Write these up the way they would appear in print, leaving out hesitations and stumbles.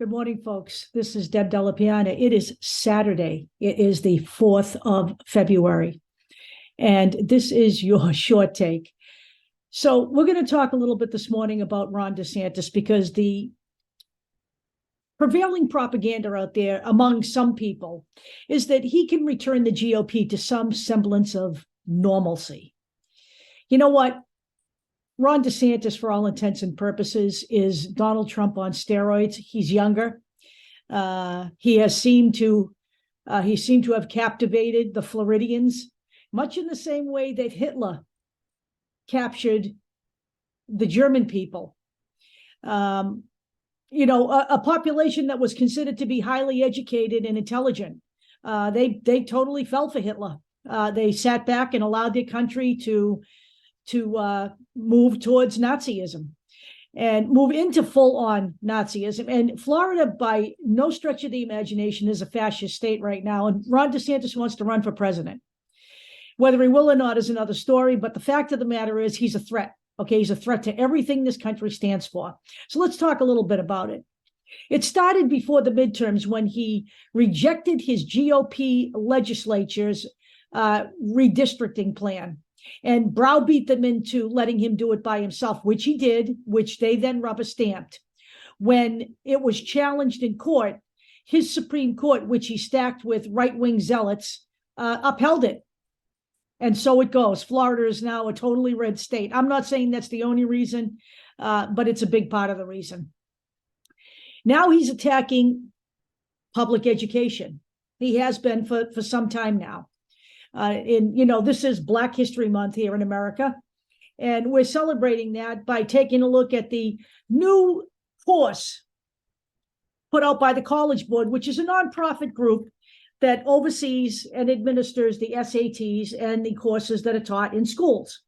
Good morning, folks. This is Deb Delapiana. It is Saturday. It is the 4th of February. And this is your short take. So we're going to talk a little bit this morning about Ron DeSantis because the prevailing propaganda out there among some people is that he can return the GOP to some semblance of normalcy. You know what? Ron DeSantis, for all intents and purposes, is Donald Trump on steroids. He's younger. He seemed to have captivated the Floridians, much in the same way that Hitler captured the German people. A population that was considered to be highly educated and intelligent. They totally fell for Hitler. They sat back and allowed their country to move towards Nazism and move into full-on Nazism. And Florida, by no stretch of the imagination, is a fascist state right now. And Ron DeSantis wants to run for president. Whether he will or not is another story. But the fact of the matter is he's a threat. Okay, he's a threat to everything this country stands for. So let's talk a little bit about it. It started before the midterms when he rejected his GOP legislature's redistricting plan and browbeat them into letting him do it by himself, which he did, which they then rubber stamped. When it was challenged in court, his Supreme Court, which he stacked with right-wing zealots, upheld it. And so it goes. Florida is now a totally red state. I'm not saying that's the only reason, but it's a big part of the reason. Now he's attacking public education. He has been for some time now. This is Black History Month here in America, and we're celebrating that by taking a look at the new course put out by the College Board, which is a nonprofit group that oversees and administers the SATs and the courses that are taught in schools.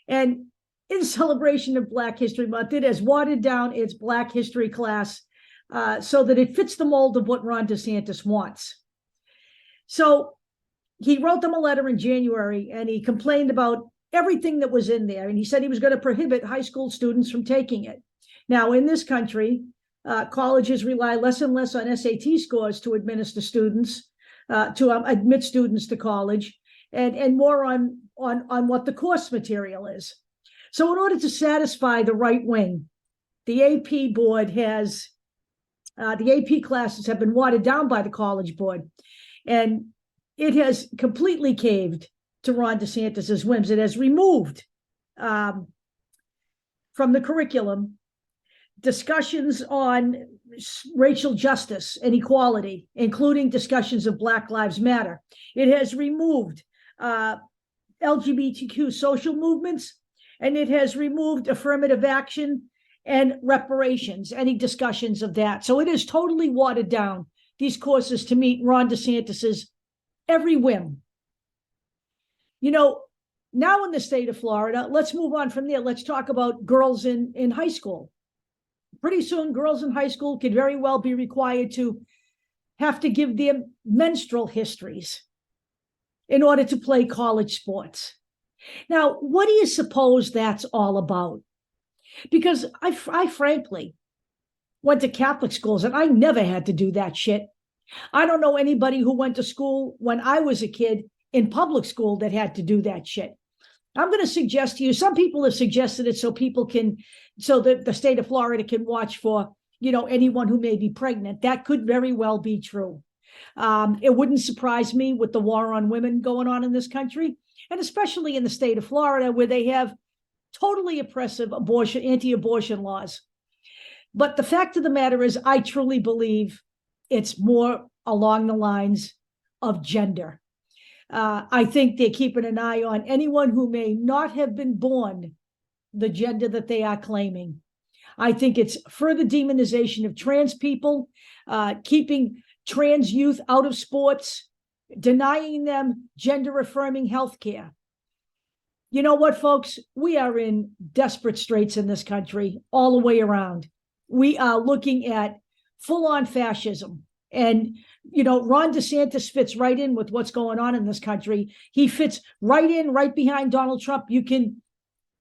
And in celebration of Black History Month, it has watered down its Black history class so that it fits the mold of what Ron DeSantis wants. So he wrote them a letter in January, and he complained about everything that was in there. And he said he was going to prohibit high school students from taking it. Now, in this country, colleges rely less and less on SAT scores to administer students, to admit students to college, and more on what the course material is. So in order to satisfy the right wing, the AP board has, the AP classes have been watered down by the College Board. And it has completely caved to Ron DeSantis's whims. It has removed from the curriculum discussions on racial justice and equality, including discussions of Black Lives Matter. It has removed LGBTQ social movements, and it has removed affirmative action and reparations, any discussions of that. So it has totally watered down these courses to meet Ron DeSantis's every whim. Now in the state of Florida, let's move on from there. Let's talk about girls in high school. Pretty soon, girls in high school could very well be required to have to give their menstrual histories in order to play college sports. Now, what do you suppose that's all about? Because I frankly went to Catholic schools, and I never had to do that shit. I don't know anybody who went to school when I was a kid in public school that had to do that shit. I'm going to suggest to you, some people have suggested it so that the state of Florida can watch for, anyone who may be pregnant. That could very well be true. It wouldn't surprise me with the war on women going on in this country, and especially in the state of Florida, where they have totally oppressive anti-abortion laws. But the fact of the matter is, I truly believe it's more along the lines of gender. I think they're keeping an eye on anyone who may not have been born the gender that they are claiming. I think it's further demonization of trans people, keeping trans youth out of sports, denying them gender-affirming health care. You know what, folks? We are in desperate straits in this country all the way around. We are looking at full-on fascism. And, Ron DeSantis fits right in with what's going on in this country. He fits right behind Donald Trump. You can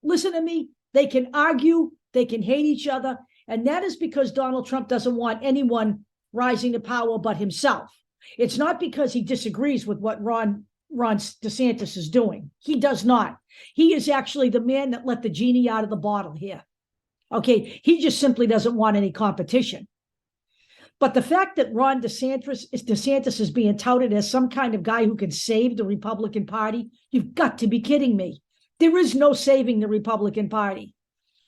listen to me. They can argue. They can hate each other. And that is because Donald Trump doesn't want anyone rising to power but himself. It's not because he disagrees with what Ron DeSantis is doing. He does not. He is actually the man that let the genie out of the bottle here. Okay, he just simply doesn't want any competition. But the fact that Ron DeSantis is being touted as some kind of guy who can save the Republican Party, you've got to be kidding me. There is no saving the Republican Party.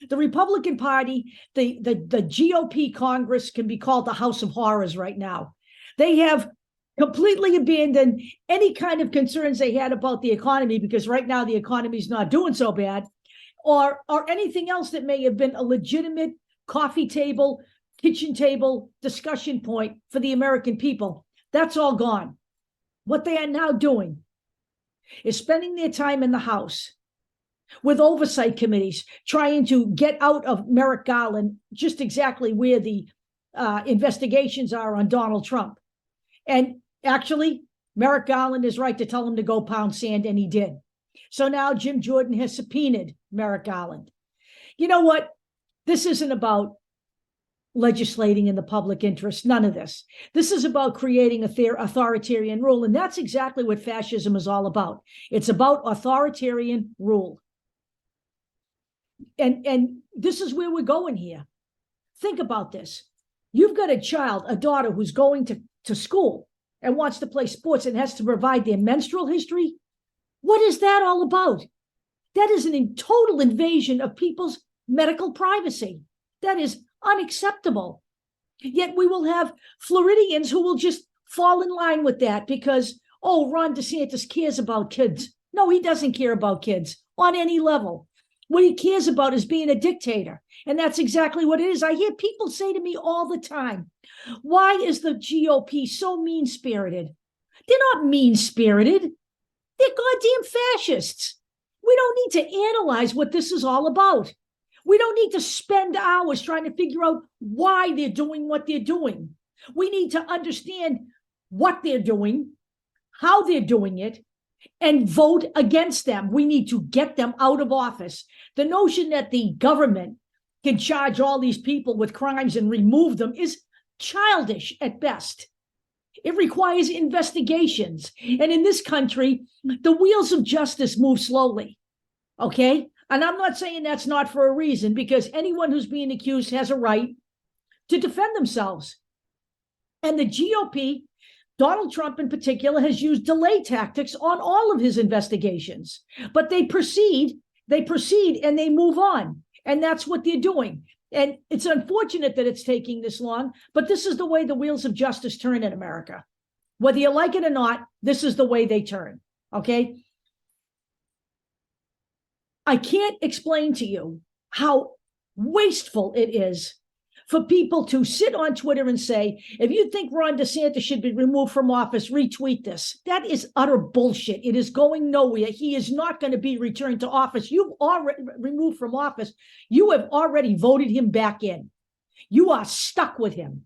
The Republican Party, the GOP Congress can be called the House of Horrors right now. They have completely abandoned any kind of concerns they had about the economy, because right now the economy is not doing so bad, or anything else that may have been a legitimate coffee table, kitchen table discussion point for the American people. That's all gone. What they are now doing is spending their time in the House with oversight committees, trying to get out of Merrick Garland just exactly where the investigations are on Donald Trump. And actually, Merrick Garland is right to tell him to go pound sand, and he did. So now Jim Jordan has subpoenaed Merrick Garland. You know what? This isn't about legislating in the public interest. None of this. This is about creating authoritarian rule. And that's exactly what fascism is all about. It's about authoritarian rule. And this is where we're going here. Think about this. You've got a child, a daughter who's going to school and wants to play sports and has to provide their menstrual history. What is that all about? That is a total invasion of people's medical privacy. That is unacceptable. Yet we will have Floridians who will just fall in line with that because, oh, Ron DeSantis cares about kids. No, he doesn't care about kids on any level. What he cares about is being a dictator. And that's exactly what it is. I hear people say to me all the time, why is the GOP so mean-spirited? They're not mean-spirited. They're goddamn fascists. We don't need to analyze what this is all about. We don't need to spend hours trying to figure out why they're doing what they're doing. We need to understand what they're doing, how they're doing it, and vote against them. We need to get them out of office. The notion that the government can charge all these people with crimes and remove them is childish at best. It requires investigations. And in this country, the wheels of justice move slowly. Okay? And I'm not saying that's not for a reason, because anyone who's being accused has a right to defend themselves. And the GOP, Donald Trump in particular, has used delay tactics on all of his investigations. But they proceed and they move on. And that's what they're doing. And it's unfortunate that it's taking this long, but this is the way the wheels of justice turn in America. Whether you like it or not, this is the way they turn, okay? I can't explain to you how wasteful it is for people to sit on Twitter and say, if you think Ron DeSantis should be removed from office, retweet this. That is utter bullshit. It is going nowhere. He is not going to be returned to office. You've already removed from office. You have already voted him back in. You are stuck with him.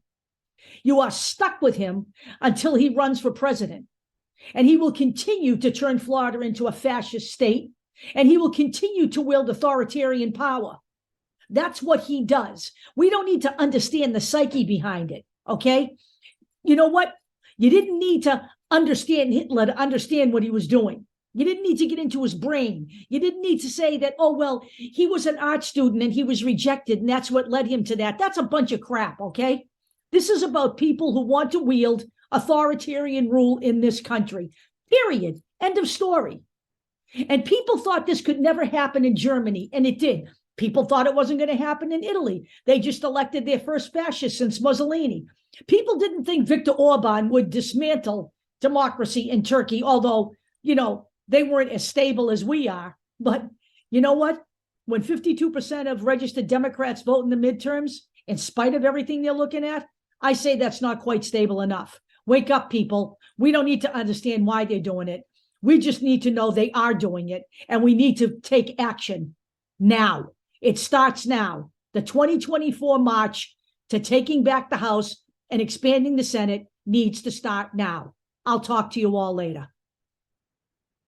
You are stuck with him until he runs for president. And he will continue to turn Florida into a fascist state. And he will continue to wield authoritarian power. That's what he does. We don't need to understand the psyche behind it, okay? You know what? You didn't need to understand Hitler to understand what he was doing. You didn't need to get into his brain. You didn't need to say that, oh, well, he was an art student and he was rejected and that's what led him to that. That's a bunch of crap, okay? This is about people who want to wield authoritarian rule in this country, period. End of story. And people thought this could never happen in Germany, and it did. People thought it wasn't going to happen in Italy. They just elected their first fascist since Mussolini. People didn't think Viktor Orban would dismantle democracy in Turkey, although, you know, they weren't as stable as we are. But you know what? When 52% of registered Democrats vote in the midterms, in spite of everything they're looking at, I say that's not quite stable enough. Wake up, people. We don't need to understand why they're doing it. We just need to know they are doing it, and we need to take action now. It starts now. The 2024 march to taking back the House and expanding the Senate needs to start now. I'll talk to you all later.